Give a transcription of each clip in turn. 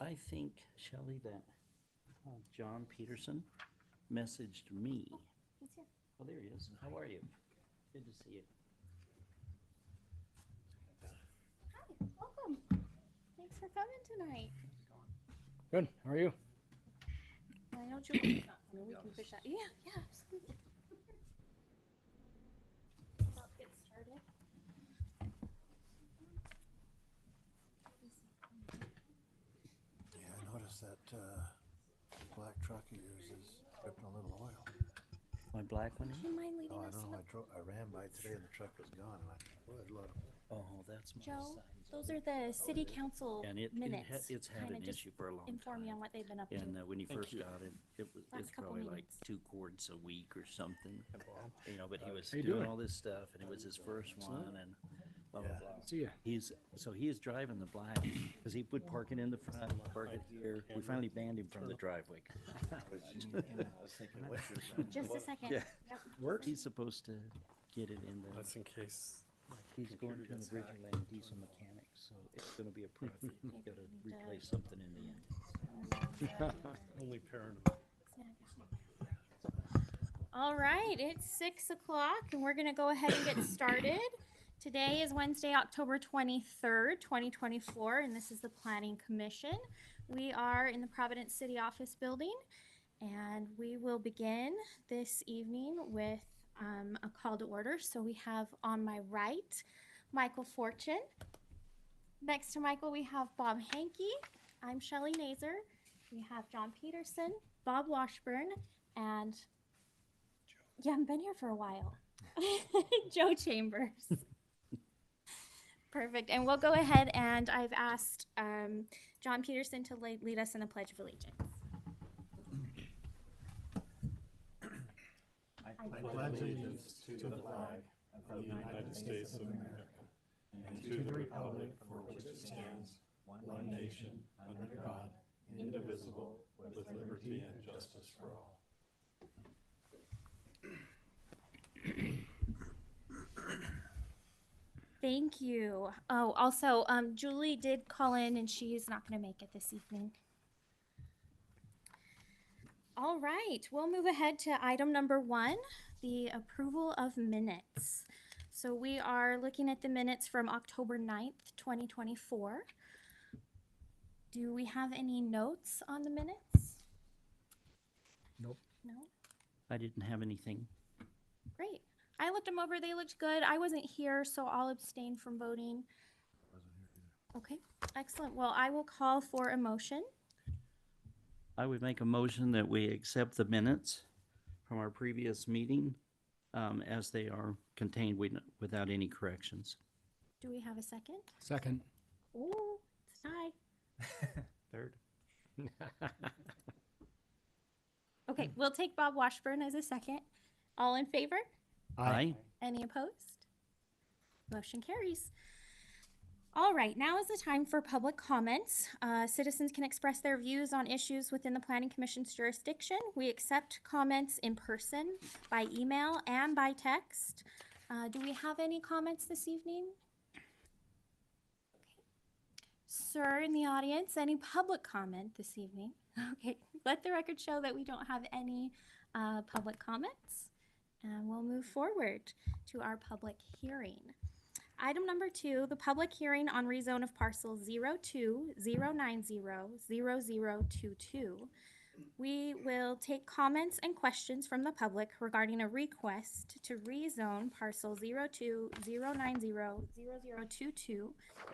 I think, Shelley, that John Peterson messaged me. He's here. Oh, there he is. How are you? Good to see you. Hi, welcome. Thanks for coming tonight. Good. How are you? I know Julie's not coming. We can push that. Yeah, absolutely. Let's get started. Yeah, I noticed that black truck of yours is dripping a little oil. My black one? Do you mind leading Oh, I us don't in know. I ran by today and the truck was gone. And I thought, boy, there's a lot of oil. Oh, that's my Joe, son's. those are the city council And minutes. it's had Kinda an just issue for a long inform me on time. what they've been up And to. when you first got it, Last it's couple probably like meetings. 2 quarts a week or something. You know, but he was How you doing doing? all this stuff and it was his first one and blah, blah, Yeah. blah. See ya. He is driving the black, because he would park it in the front, park it here. We finally banned him from the driveway. I was thinking, what's your Just a second. Yeah. Yep. Works? He's supposed to get it in the, That's in case. he's going to an original land diesel mechanic, so it's gonna be a project. You gotta replace something in the end. Only parent. All right, it's 6 o'clock and we're gonna go ahead and get started. Today is Wednesday, October 23rd, 2024, and this is the Planning Commission. We are in the Providence City Office Building, and we will begin this evening with a call to order. So we have on my right, Michael Fortune. Next to Michael, we have Bob Hankey. I'm Shelley Nazer. We have John Peterson, Bob Washburn, and yeah, I've been here for a while. Joe Chambers. Perfect. And we'll go ahead and I've asked John Peterson to lead us in the Pledge of Allegiance. I pledge allegiance to the flag of the United States of America and to the republic for which it stands, one nation, under God, indivisible, with liberty and justice for all. Thank you. Oh, also, Julie did call in and she's not going to make it this evening. All right, we'll move ahead to item number 1, the approval of minutes. So we are looking at the minutes from October 9th, 2024. Do we have any notes on the minutes? Nope. No? I didn't have anything. Great. I looked them over. They looked good. I wasn't here, so I'll abstain from voting. Okay, excellent. Well, I will call for a motion. I would make a motion that we accept the minutes from our previous meeting as they are contained without any corrections. Do we have a second? Second. Oh, it's a tie. Third. Okay, we'll take Bob Washburn as a second. All in favor? Aye. Any opposed? Motion carries. All right, now is the time for public comments. Citizens can express their views on issues within the Planning Commission's jurisdiction. We accept comments in person, by email, and by text. Do we have any comments this evening? Okay. Sir in the audience, any public comment this evening? Okay, let the record show that we don't have any public comments. And we'll move forward to our public hearing. Item number 2, the public hearing on rezone of parcel 02-090-0022. We will take comments and questions from the public regarding a request to rezone parcel 02-090-0022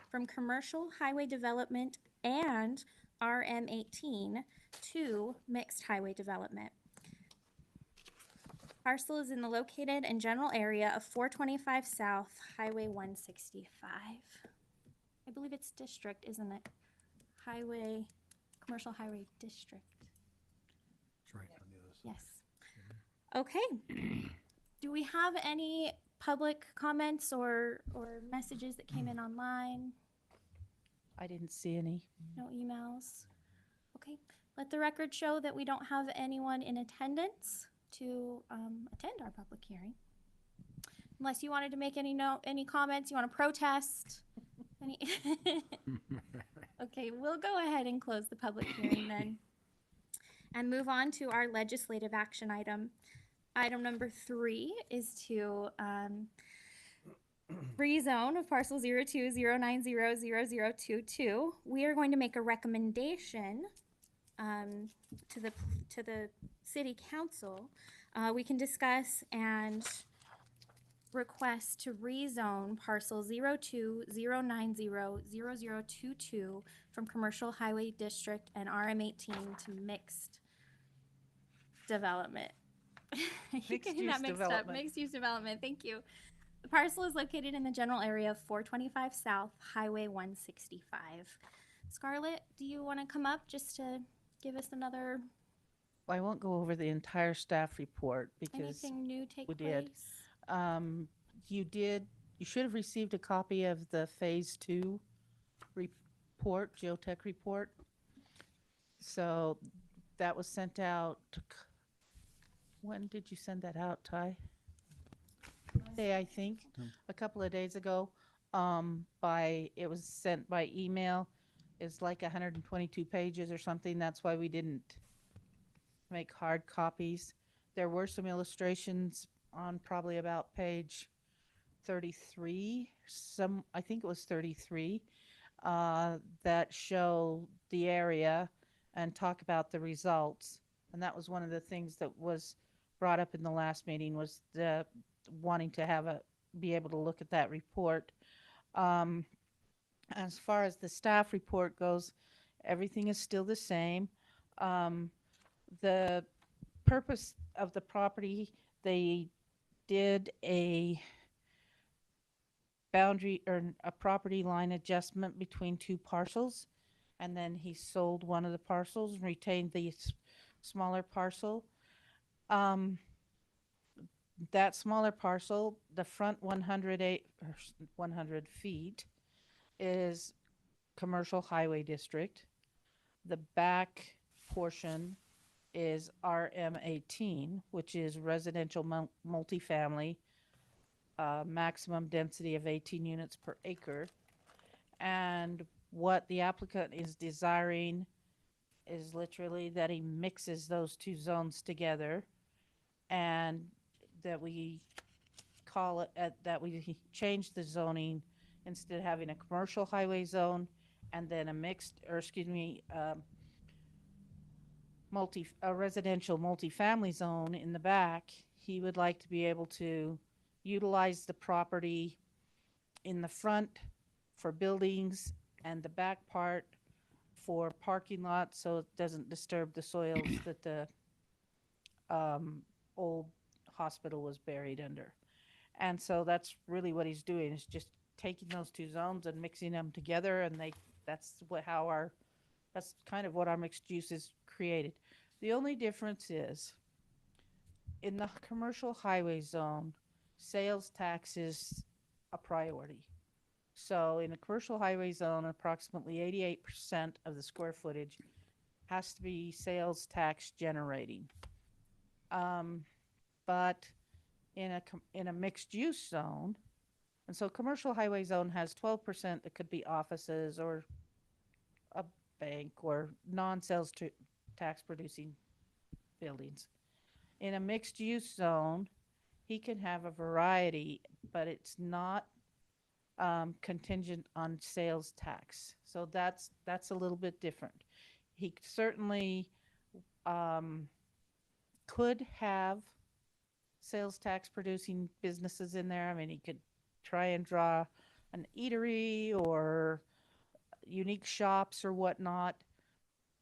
from commercial highway development and RM18 to mixed highway development. Parcel is in the located and general area of 425 South Highway 165. I believe it's district, isn't it? Highway, commercial highway district. That's right. On the other side. Yes. Okay. Do we have any public comments or messages that came in online? I didn't see any. No emails? Okay. Let the record show that we don't have anyone in attendance to attend our public hearing. Unless you wanted to make any comments, you want to protest? Any? Okay, we'll go ahead and close the public hearing then. And move on to our legislative action item. Item number 3 is to rezone of parcel 0209000022. We are going to make a recommendation to the city council. We can discuss and request to rezone parcel 0209000022 from commercial highway district and RM18 to mixed development. I keep getting that Mixed-use mixed up. development. Mixed use development. Thank you. The parcel is located in the general area of 425 South Highway 165. Scarlett, do you want to come up just to give us another I won't go over the entire staff report because anything new take we place? did. You should have received a copy of the Phase 2 report, geotech report. So that was sent out. When did you send that out, Ty? Monday, I think, a couple of days ago. It was sent by email. It's like 122 pages or something. That's why we didn't make hard copies. There were some illustrations on probably about page 33, I think it was 33, that show the area and talk about the results. And that was one of the things that was brought up in the last meeting, was the wanting to be able to look at that report. As far as the staff report goes, everything is still the same. The purpose of the property, they did a boundary or a property line adjustment between 2 parcels, and then he sold one of the parcels and retained the smaller parcel. That smaller parcel, the front 100 feet is commercial highway district. The back portion is RM18, which is residential multifamily, maximum density of 18 units per acre. And what the applicant is desiring is literally that he mixes those 2 zones together, and that we change the zoning, instead of having a commercial highway zone and then a residential multifamily zone in the back. He would like to be able to utilize the property in the front for buildings and the back part for parking lots, so it doesn't disturb the soils that the old hospital was buried under. And so that's really what he's doing, is just taking those 2 zones and mixing them together, and that's kind of what our mixed use is created. The only difference is, in the commercial highway zone, sales tax is a priority. So in a commercial highway zone, approximately 88% of the square footage has to be sales tax generating. But in a mixed use zone, and so commercial highway zone has 12% that could be offices or a bank or non-sales tax producing buildings. In a mixed use zone, he can have a variety, but it's not contingent on sales tax. So that's a little bit different. He certainly could have sales tax producing businesses in there. I mean, he could try and draw an eatery or unique shops or whatnot,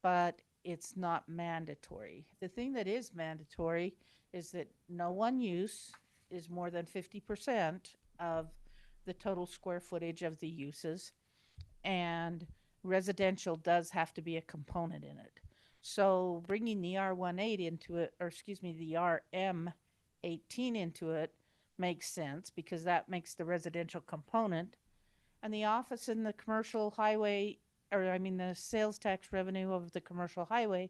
but it's not mandatory. The thing that is mandatory is that no one use is more than 50% of the total square footage of the uses, and residential does have to be a component in it. So bringing the R18 into it, or excuse me, the RM18 into it makes sense, because that makes the residential component, and the office in the commercial highway, the sales tax revenue of the commercial highway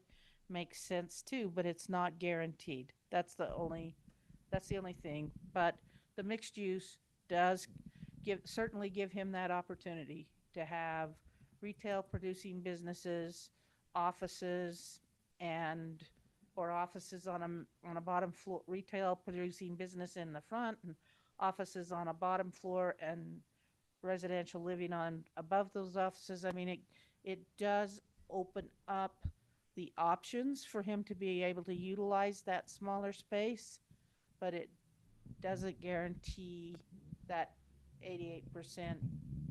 makes sense too, but it's not guaranteed. That's the only thing. But the mixed use does certainly give him that opportunity to have retail producing businesses, offices, and, or offices on a bottom floor, retail producing business in the front, and offices on a bottom floor, and residential living on above those offices. I mean, it does open up the options for him to be able to utilize that smaller space, but it doesn't guarantee that 88%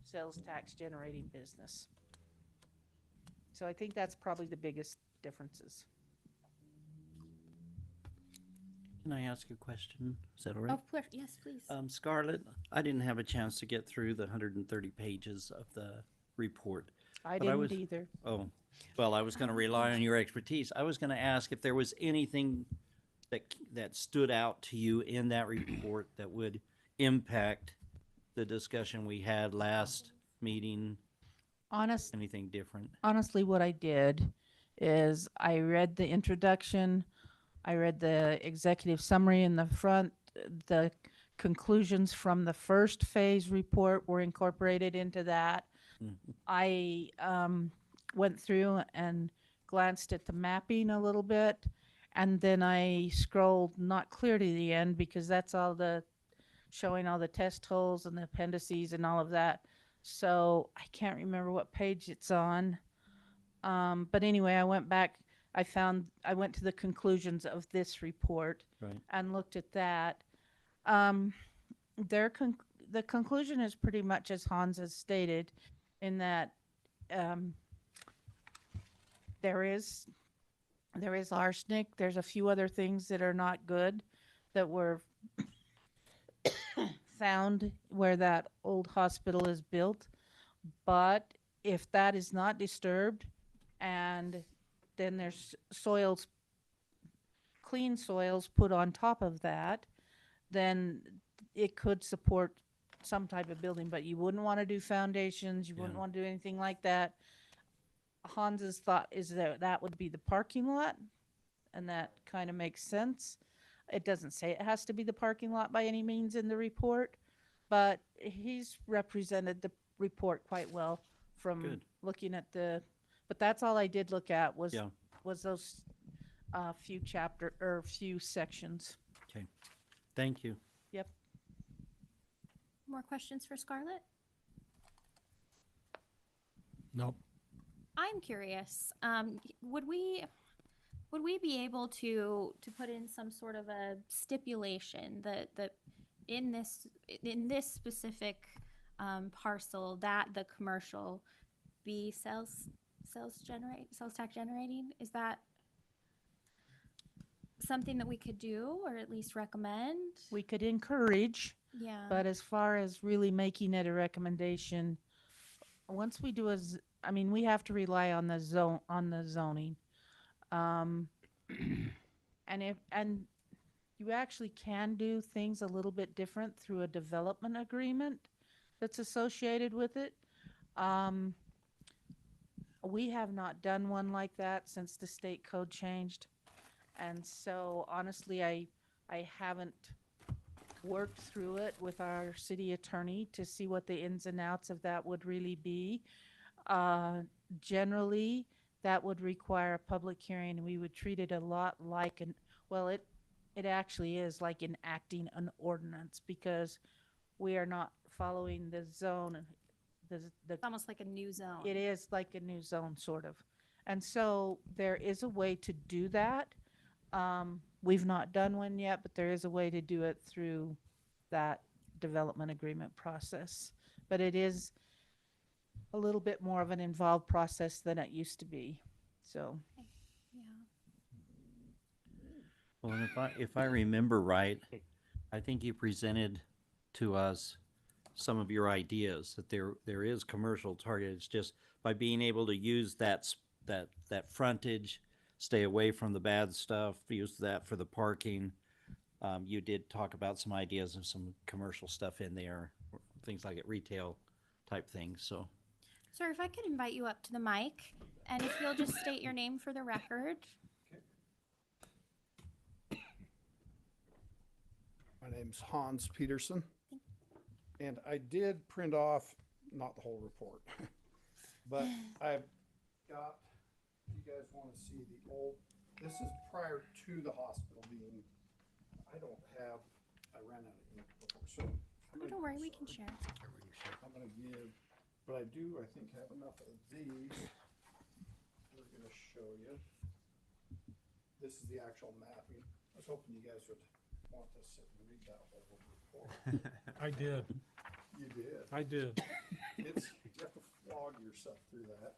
sales tax generating business. So I think that's probably the biggest differences. Can I ask a question? Is that all right? Of course, yes, please. Scarlett, I didn't have a chance to get through the 130 pages of the report. I But I didn't was- either. Oh, well, I was going to rely on your expertise. I was going to ask if there was anything that stood out to you in that report that would impact the discussion we had last meeting, anything different? Honestly, what I did is I read the introduction, I read the executive summary in the front, the conclusions from the first phase report were incorporated into that. Mhm. I went through and glanced at the mapping a little bit, and then I scrolled not clear to the end because that's all the showing all the test holes and the appendices and all of that. So I can't remember what page it's on. But anyway, I went back. I went to the conclusions of this report Right. and looked at that. The conclusion is pretty much as Hans has stated, in that there is arsenic. There's a few other things that are not good that were found where that old hospital is built. But if that is not disturbed, and then there's soils, clean soils put on top of that, then it could support some type of building. But you wouldn't want to do foundations. You wouldn't Yeah. want to do anything like that. Hans's thought is that that would be the parking lot, and that kind of makes sense. It doesn't say it has to be the parking lot by any means in the report, but he's represented the report quite well from Good. looking at but that's all I did look at was Yeah. those few sections. Okay. Thank you. Yep. More questions for Scarlett? Nope. I'm curious. Would we be able to put in some sort of a stipulation that in this specific parcel that the commercial be sales tax generating? Is that something that we could do or at least recommend? We could encourage, Yeah. but as far as really making it a recommendation, once we do we have to rely on the zoning. And you actually can do things a little bit different through a development agreement that's associated with it. We have not done one like that since the state code changed. And so honestly, I haven't worked through it with our city attorney to see what the ins and outs of that would really be. Generally, that would require a public hearing, and we would treat it a lot like it actually is like enacting an ordinance, because we are not following the zone. It's almost like a new zone. It is like a new zone, sort of. And so there is a way to do that. We've not done one yet, but there is a way to do it through that development agreement process. But it is a little bit more of an involved process than it used to be. So, Yeah. Well, and if I remember right, I think you presented to us some of your ideas that there is commercial target. It's just by being able to use that frontage, stay away from the bad stuff, use that for the parking. You did talk about some ideas of some commercial stuff in there, things like at retail type things. So Sir, if I could invite you up to the mic, and if you'll just state your name for the record. My name's Hans Peterson, and I did print off, not the whole report, But I've got, if you guys wanna see the old, this is prior to the hospital being, I ran out of ink before, so. Oh, don't worry, we can share. I'm gonna give, but I do, I think, have enough of these. We're gonna show you. This is the actual mapping. I was hoping you guys would want to sit and read that whole report. I did. You did. I did. It's, you have to flog yourself through that.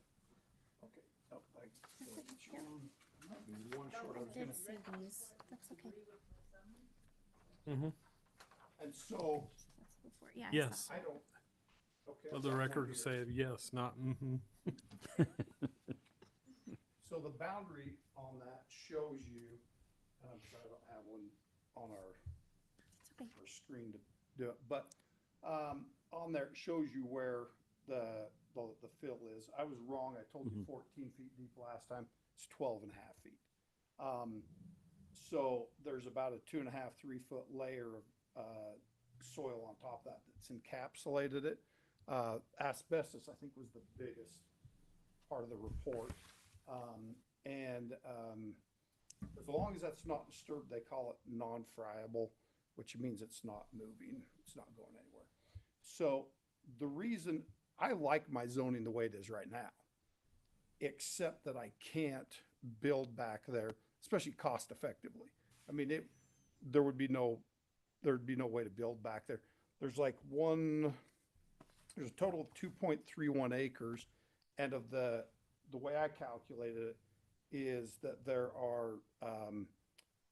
Okay, oh, I. Here. Might be one short, I was Did gonna, see these. That's okay. Mm-hmm. and so, That's before. Yeah. I Yes. saw. I don't. Okay. Let I've the got one record here. say yes, not mm-hmm. So the boundary on that shows you, I'm sorry, I don't have one on It's okay. our screen to do it, but, on there, it shows you where the fill is. I was wrong, I told you 14 feet deep last time, it's 12 and a half feet. So there's about a 2.5, 3 foot layer of, soil on top of that that's encapsulated it. Asbestos, I think, was the biggest part of the report. As long as that's not disturbed, they call it non-friable, which means it's not moving, it's not going anywhere. So the reason I like my zoning the way it is right now, except that I can't build back there, especially cost effectively. I mean, there'd be no way to build back there. There's a total of 2.31 acres, and of the way I calculated it is that there are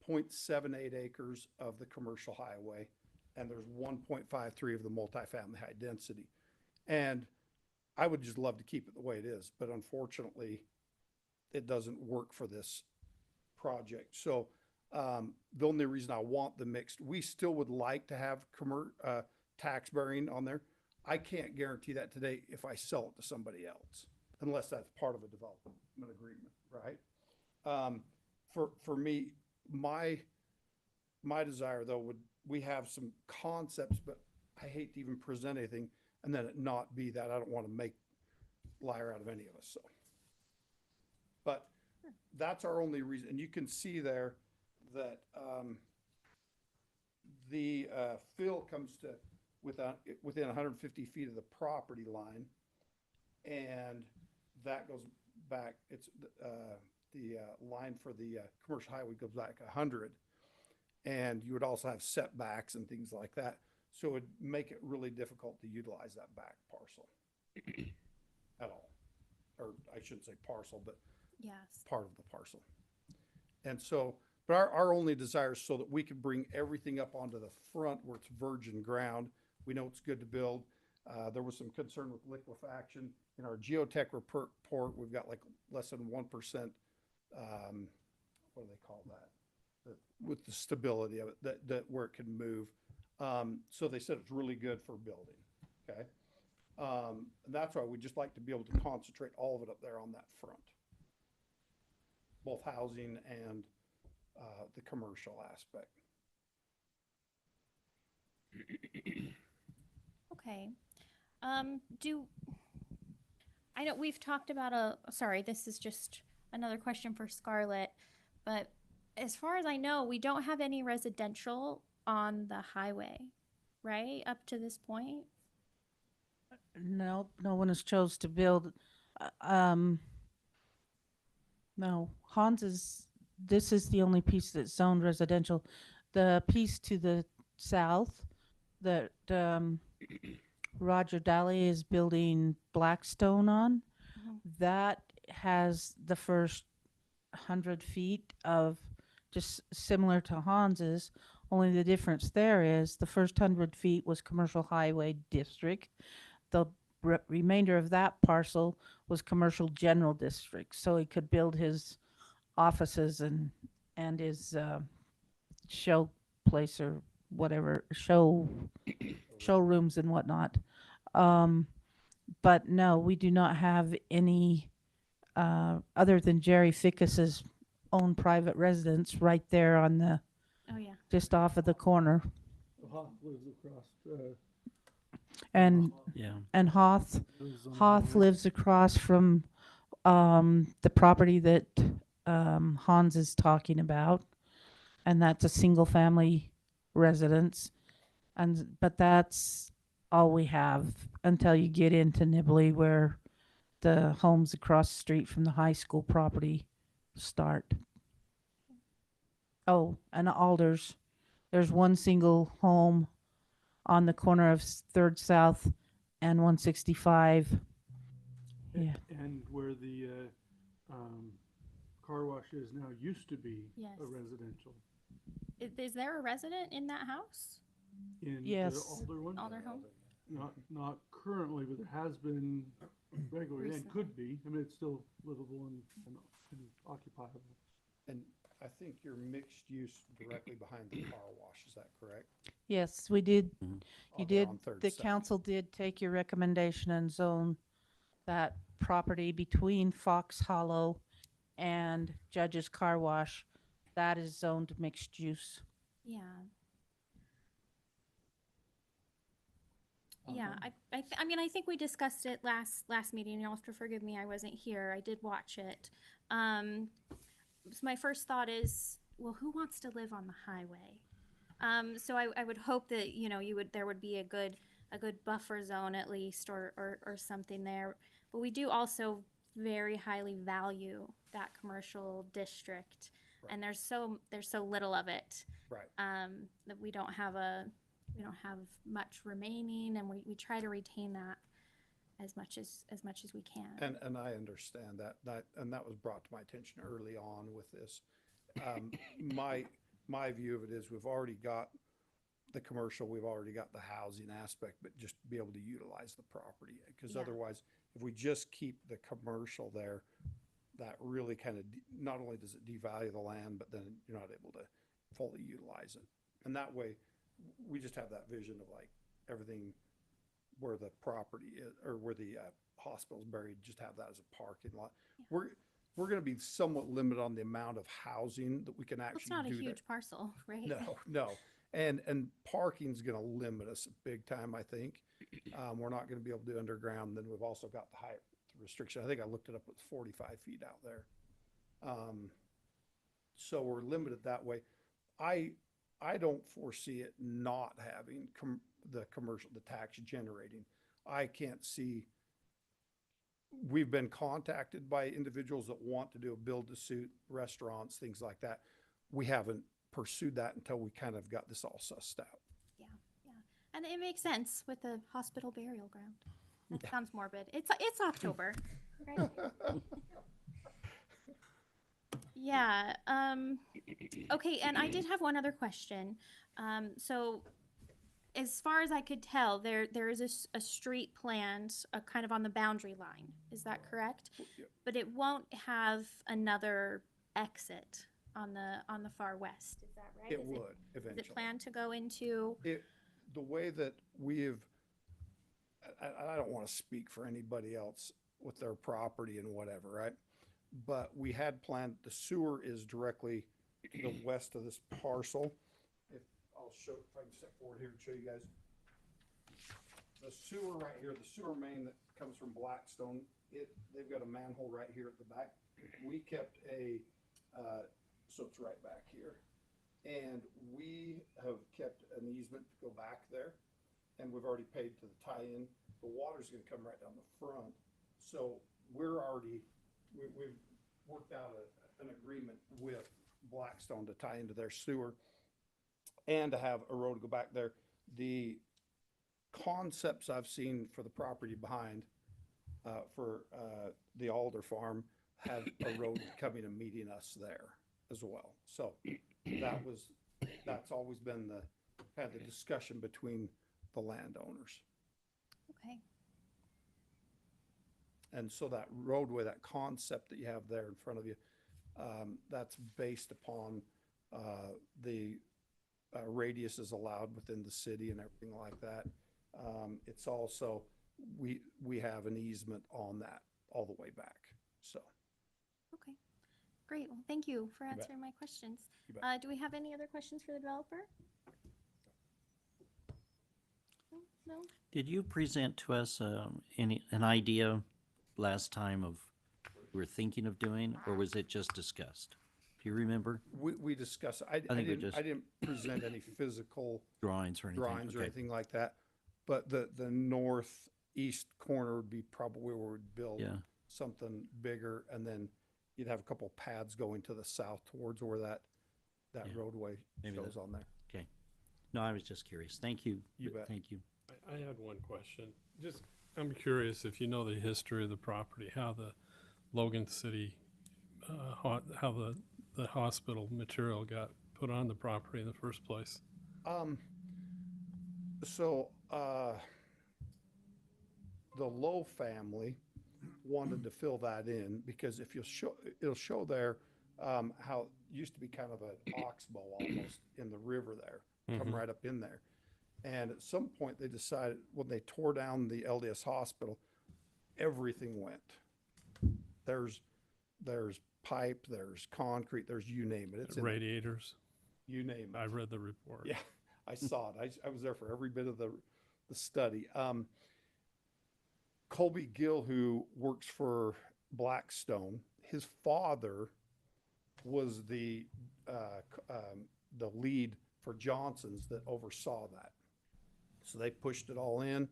0.78 acres of the commercial highway, and there's 1.53 of the multifamily high density. And I would just love to keep it the way it is, but unfortunately, it doesn't work for this project. So the only reason I want the mixed, we still would like to have tax bearing on there. I can't guarantee that today if I sell it to somebody else, unless that's part of a development agreement, right? For me, my desire though we have some concepts, but I hate to even present anything and then it not be that. I don't want to make liar out of any of us, so. But that's our only reason, and you can see there that, the, fill comes to within 150 feet of the property line. And that goes back, it's, the line for the commercial highway goes back 100. And you would also have setbacks and things like that. So it would make it really difficult to utilize that back parcel at all. Or I shouldn't say parcel, but Yes. part of the parcel. And so, but our only desire is so that we can bring everything up onto the front where it's virgin ground. We know it's good to build. There was some concern with liquefaction. In our geotech report, we've got like less than 1%, what do they call that? With the stability of it, that where it can move. So they said it's really good for building, okay? And that's why we just like to be able to concentrate all of it up there on that front. Both housing and the commercial aspect. Okay. I know we've talked about sorry, this is just another question for Scarlett, but as far as I know, we don't have any residential on the highway, right? Up to this point? No, no one has chose to build. No, this is the only piece that's zoned residential. The piece to the south that Roger Daly is building Blackstone on, that has the first 100 feet of just similar to Hans's, only the difference there is the first 100 feet was commercial highway district. The remainder of that parcel was commercial general district, so he could build his offices and his show place or whatever, showrooms and whatnot. But no, we do not have any other than Jerry Fickus's own private residence right there on the Oh, yeah. just off of the corner. Hans lives across And, Yeah. and Hoth, Lives on the Hoth highway. lives across from, the property that, Hans is talking about. And that's a single family residence. But that's all we have until you get into Nibley where the homes across the street from the high school property start. Oh, and Alders. There's one single home on the corner of Third South and 165. Yeah. And where the car wash is now used to be Yes. a residential. Is there a resident in that house? In the Yes. older one? Alder home? Not currently, but there has been regularly, and Recently. could be. I mean, it's still livable and occupiable. And I think you're mixed use directly behind the car wash, is that correct? Yes, we did. Mhm. You Out there did. on Third The South. council did take your recommendation and zone that property between Fox Hollow and Judge's Car Wash. That is zoned mixed use. Yeah. Yeah, I mean, I think we discussed it last meeting. You'll have to forgive me, I wasn't here. I did watch it. So my first thought is, well, who wants to live on the highway? So I would hope that, you know, there would be a good buffer zone at least, or something there. But we do also very highly value that commercial district, Right. and there's so little of it. Right. That we don't have much remaining, and we try to retain that as much as we can. And I understand that, and that was brought to my attention early on with this. My view of it is we've already got the commercial, we've already got the housing aspect, but just be able to utilize the property. Because Yeah. otherwise, if we just keep the commercial there, that really kind of, not only does it devalue the land, but then you're not able to fully utilize it. And that way, we just have that vision of like everything where the property is, or where the hospital's buried, just have that as a parking lot. We're going to be somewhat limited on the amount of housing that we can Well, actually it's not a do huge that. parcel, right? No. And parking's going to limit us big time, I think. We're not going to be able to do underground. Then we've also got the height restriction. I think I looked it up, it's 45 feet out there. So we're limited that way. I don't foresee it not having the commercial, the tax generating. I can't see. We've been contacted by individuals that want to do a build to suit, restaurants, things like that. We haven't pursued that until we kind of got this all sussed out. Yeah. And it makes sense with the hospital burial ground. That sounds morbid. It's October, right? Yeah. Okay, and I did have one other question. So as far as I could tell, there is a street planned, kind of on the boundary line. Is that correct? Yep. But it won't have another exit on the far west. Is that right? It would Is eventually. it planned to go into? The way that we've, I don't want to speak for anybody else with their property and whatever, right? But we had planned, the sewer is directly to the west of this parcel. If I can step forward here and show you guys. The sewer right here, the sewer main that comes from Blackstone, they've got a manhole right here at the back. We kept so it's right back here. And we have kept an easement to go back there, and we've already paid to the tie-in. The water's gonna come right down the front. So we've worked out an agreement with Blackstone to tie into their sewer and to have a road go back there. The concepts I've seen for the property behind, for the Alder Farm, have a road coming and meeting us there as well. So that's always been the kind of the discussion between the landowners. Okay. And so that roadway, that concept that you have there in front of you, that's based upon the radius is allowed within the city and everything like that. It's also, we have an easement on that all the way back, so. Okay. Great. Well, thank you for bet. answering my questions. You bet. Do we have any other questions for the developer? No? Did you present to us an idea last time of what you were thinking of doing, or was it just discussed? Do you remember We discussed, I think we just- didn't present any physical drawings or anything? drawings or Okay. anything like that. But the northeast corner would be probably where we'd build Yeah. something bigger, and then you'd have a couple paths going to the south towards where that Yeah. roadway Maybe shows that- on there. Okay. No, I was just curious. Thank you. You bet. Thank you. I had one question. Just, I'm curious if you know the history of the property, how the Logan City, how the hospital material got put on the property in the first place. So, the Lowe family wanted to fill that in because if you'll show, it'll show there, how it used to be kind of an oxbow almost in the river there, come right up in there. And at some point they decided, when they tore down the LDS hospital, everything went. There's pipe, there's concrete, there's you name it. It's in, Radiators. you name it. I read the report. Yeah, I saw it. I was there for every bit of the study. Colby Gill, who works for Blackstone, his father was the lead for Johnson's that oversaw that. So they pushed it all in,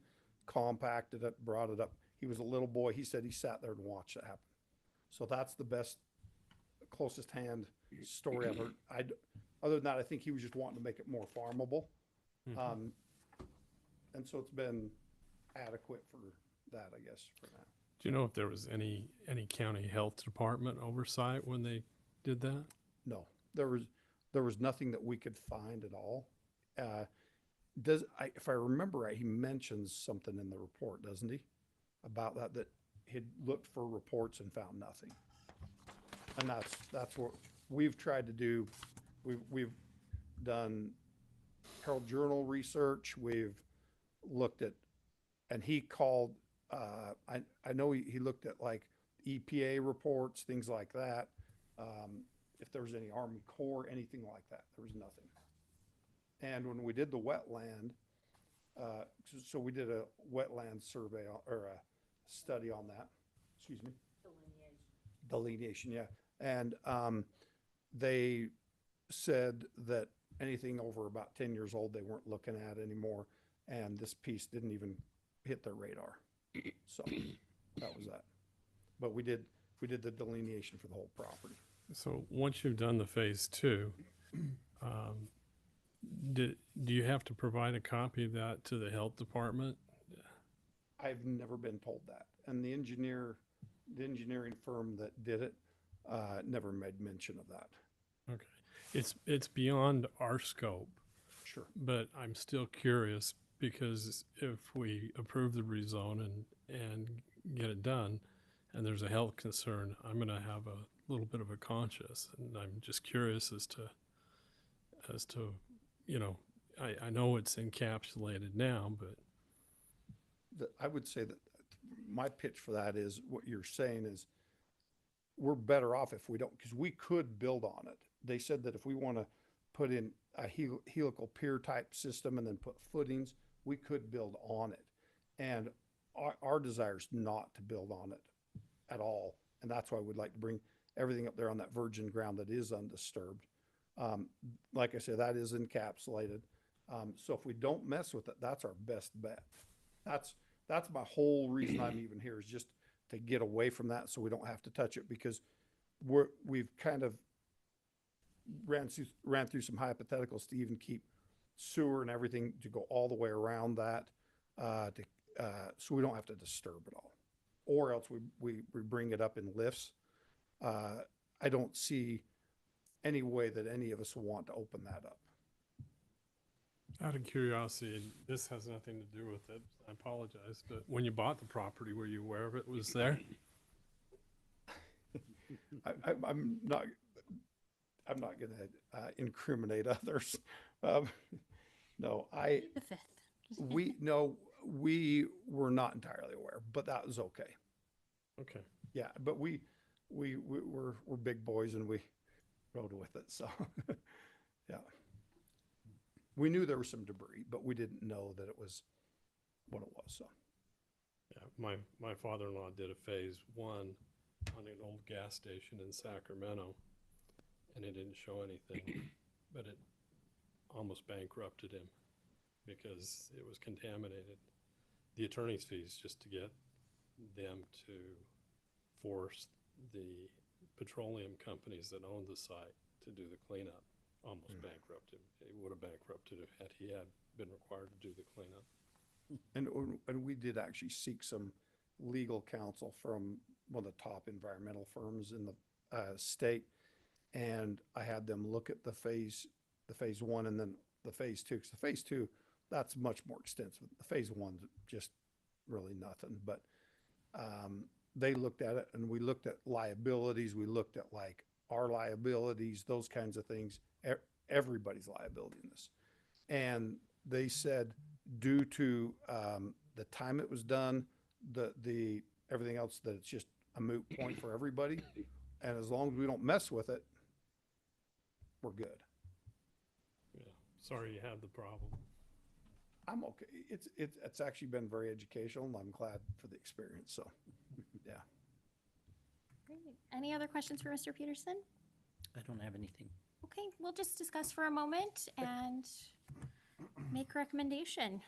compacted it, brought it up. He was a little boy. He said he sat there and watched it happen. So that's the best, closest hand story I've heard. Other than that, I think he was just wanting to make it more farmable. And so it's been adequate for that, I guess, for now. Do you know if there was any county health department oversight when they did that? No, there was nothing that we could find at all. If I remember right, he mentions something in the report, doesn't he? About that he'd looked for reports and found nothing. And that's what we've tried to do. We've done Herald Journal research. We've looked at, and he called, I know he looked at like EPA reports, things like that. If there was any Army Corps, anything like that, there was nothing. And when we did the wetland, so we did a wetland survey or a study on that, excuse me. Delineation, yeah. And they said that anything over about 10 years old, they weren't looking at anymore. And this piece didn't even hit their radar. So that was that. But we did the delineation for the whole property. So once you've done the phase two, do you have to provide a copy of that to the health department? I've never been told that. And the engineering firm that did it, never made mention of that. Okay. It's beyond our scope, Sure. but I'm still curious because if we approve the rezone and get it done and there's a health concern, I'm going to have a little bit of a conscience. And I'm just curious as to, I know it's encapsulated now, but I would say that my pitch for that is what you're saying is we're better off if we don't, because we could build on it. They said that if we want to put in a helical pier type system and then put footings, we could build on it. And our desire is not to build on it at all. And that's why we'd like to bring everything up there on that virgin ground that is undisturbed. Like I said, that is encapsulated. So if we don't mess with it, that's our best bet. That's my whole reason I'm even here, is just to get away from that so we don't have to touch it, because we've kind of ran through some hypotheticals to even keep sewer and everything to go all the way around that, so we don't have to disturb it all. Or else we bring it up in lifts. I don't see any way that any of us will want to open that up. out of curiosity, and this has nothing to do with it, I apologize, but when you bought the property, were you aware of it was there? I'm not going to incriminate others. No, The fifth. we were not entirely aware, but that was okay. Okay. Yeah, but we're big boys and we rode with it. So, yeah, we knew there was some debris, but we didn't know that it was what it was, so. Yeah, my father-in-law did a phase one on an old gas station in Sacramento, and it didn't show anything, but it almost bankrupted him because it was contaminated. The attorney's fees just to get them to force the petroleum companies that owned the site to do the cleanup almost bankrupted him. It would have bankrupted him had he had been required to do the cleanup. And we did actually seek some legal counsel from one of the top environmental firms in the state. And I had them look at the phase one and then the phase two, because the phase two, that's much more extensive. The phase one's just really nothing, but they looked at it and we looked at liabilities. We looked at like our liabilities, those kinds of things, everybody's liability in this. And they said, due to the time it was done, the everything else, that it's just a moot point for everybody. And as long as we don't mess with it, we're good. Yeah, sorry you had the problem. I'm okay. It's actually been very educational and I'm glad for the experience. So, yeah. Great. Any other questions for Mr. Peterson? I don't have anything. Okay, we'll just discuss for a moment and make recommendation.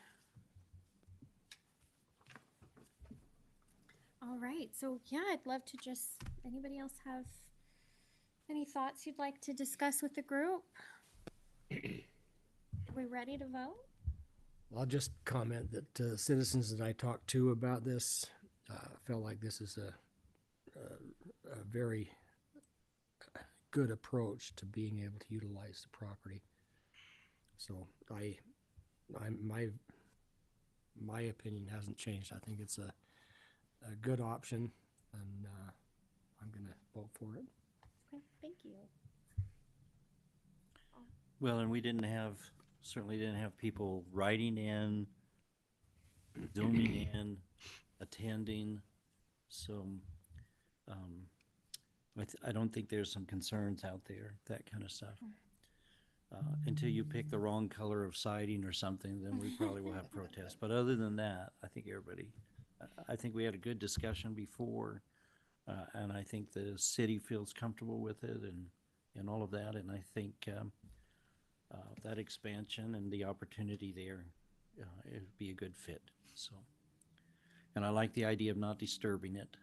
All right, so yeah, I'd love to just, anybody else have any thoughts you'd like to discuss with the group? Are we ready to vote? I'll just comment that citizens that I talked to about this felt like this is a very good approach to being able to utilize the property. So my opinion hasn't changed. I think it's a good option, and I'm going to vote for it. Okay, thank you. Well, and we certainly didn't have people writing in, zooming in, attending. So I don't think there's some concerns out there, that kind of stuff. Until you pick the wrong color of siding or something, then we probably will have protests. But other than that, I think we had a good discussion before, and I think the city feels comfortable with it and all of that. And I think that expansion and the opportunity there, it'd be a good fit. So, and I like the idea of not disturbing it.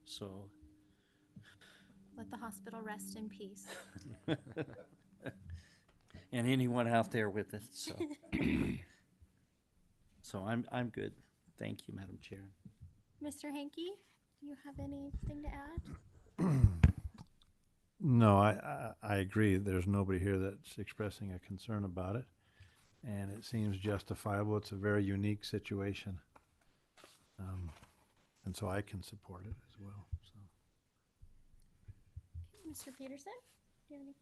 So. Let the hospital rest in peace. And anyone out there with it, so. So I'm good. Thank you, Madam Chair. Mr. Hanky, do you have anything to add? No, I agree. There's nobody here that's expressing a concern about it. And it seems justifiable. It's a very unique situation. And so I can support it as well, so. Mr. Peterson, do you have any?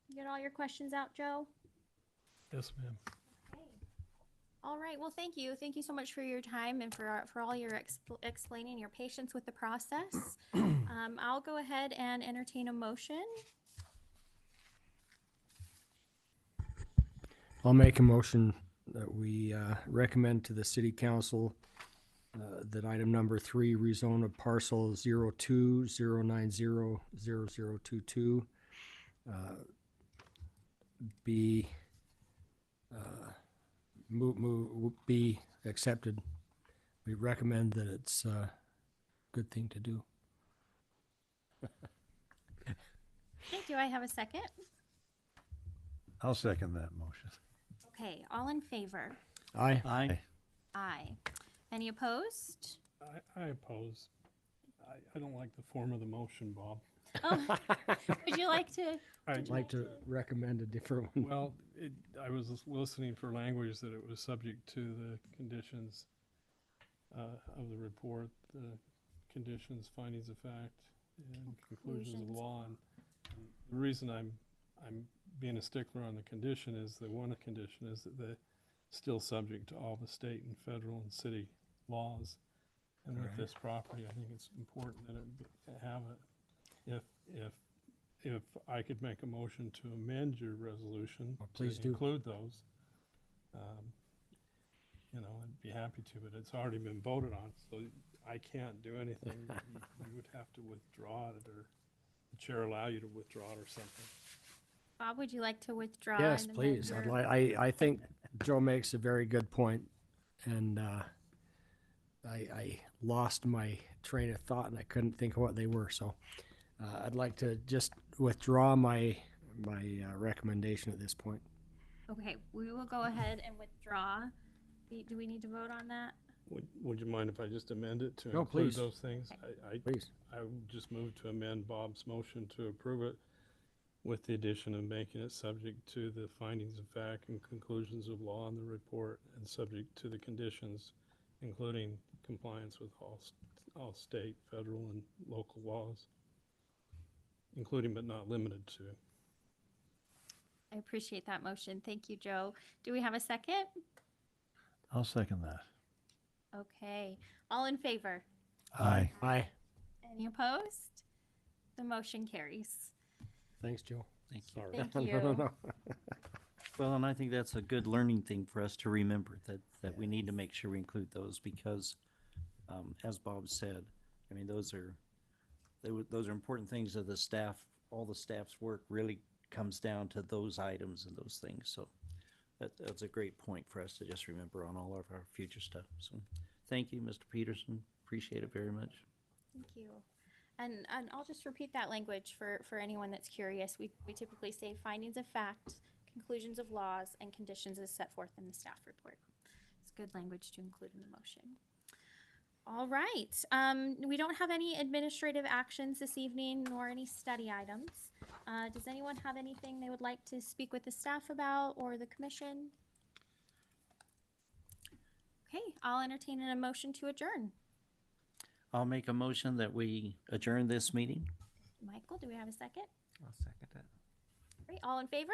You get all your questions out, Joe? Yes, ma'am. Okay. All right, well, thank you. Thank you so much for your time and for all your explaining your patience with the process. I'll go ahead and entertain a motion. I'll make a motion that we recommend to the city council that item number 3, rezone of parcel 02-090-0022 be be accepted. We recommend that it's a good thing to do. Okay, do I have a second? I'll second that motion. Okay, all in favor? Aye. Aye. Aye. Any opposed? I oppose. I don't like the form of the motion, Bob. Oh, would you like to? I'd like to recommend a different one. Well, I was listening for language that it was subject to the conditions of the report, the conditions, findings of fact, and conclusions of law. And the reason I'm being a stickler on the condition is that one condition is that they're still subject to all the state and federal and city laws. And with this property, I think it's important that it have it. If I could make a motion to amend your resolution Oh, please to do. include those, I'd be happy to, but it's already been voted on, so I can't do anything. You would have to withdraw it, or the chair allow you to withdraw it or something. Bob, would you like to withdraw? Yes, and amend please. I'd your- like, I think Joe makes a very good point, and I lost my train of thought and I couldn't think of what they were. So I'd like to just withdraw my recommendation at this point. Okay, we will go ahead and withdraw. Do we need to vote on that? Would you mind if I just amend it to No, include please. those things? Please. I would just move to amend Bob's motion to approve it with the addition of making it subject to the findings of fact and conclusions of law in the report, and subject to the conditions, including compliance with all state, federal, and local laws, including but not limited to. I appreciate that motion. Thank you, Joe. Do we have a second? I'll second that. Okay, all in favor? Aye. Aye. Any opposed? The motion carries. Thanks, Joe. Thank you. Sorry. Thank No, you. no, no. Well, and I think that's a good learning thing for us to remember, that we need to make sure we include those because, as Bob said, I mean, those are important things that the staff, all the staff's work really comes down to those items and those things. So that's a great point for us to just remember on all of our future stuff. So thank you, Mr. Peterson. Appreciate it very much. Thank you. And I'll just repeat that language for anyone that's curious. We typically say findings of fact, conclusions of laws, and conditions as set forth in the staff report. It's good language to include in the motion. All right. We don't have any administrative actions this evening nor any study items. Does anyone have anything they would like to speak with the staff about or the commission? Okay, I'll entertain a motion to adjourn. I'll make a motion that we adjourn this meeting. Michael, do we have a second? I'll second it. Great, all in favor?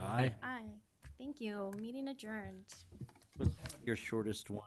Aye. Aye. Thank you. Meeting adjourned. Your shortest one.